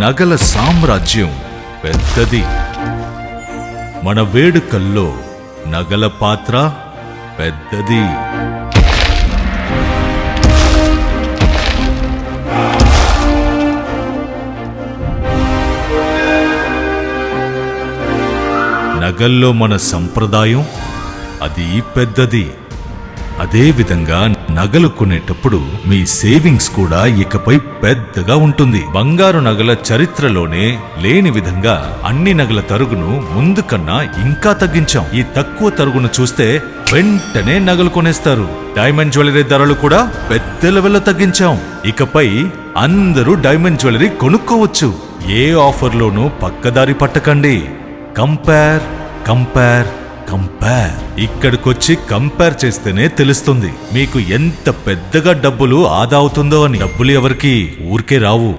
నగల సామ్రాజ్యం పెద్దది. మన వేడుకల్లో నగల పాత్ర పెద్దది. నగల్లో మన సంప్రదాయం అది పెద్దది. అదేవిధంగా నగలు కొనేటప్పుడు మీ సేవింగ్స్ కూడా ఇకపై పెద్దగా ఉంటుంది. బంగారు నగల చరిత్రలోనే లేని విధంగా అన్ని నగల తరుగును ముందు కన్నా ఇంకా తగ్గించాం. ఈ తక్కువ తరుగును చూస్తే వెంటనే నగలు కొనేస్తారు. డైమండ్ జ్యువెలరీ ధరలు కూడా పెద్ద లెవెల్లో తగ్గించాం. ఇకపై అందరూ డైమండ్ జ్యువెలరీ కొనుక్కోవచ్చు. ఏ ఆఫర్లోనూ పక్కదారి పట్టకండి. Compare compare compare. ఇక్కడికొచ్చి కంపేర్ చేస్తేనే తెలుస్తుంది మీకు ఎంత పెద్దగా డబ్బులు ఆదా అవుతుందో అని. డబ్బులు ఎవరికి ఊరికే రావు.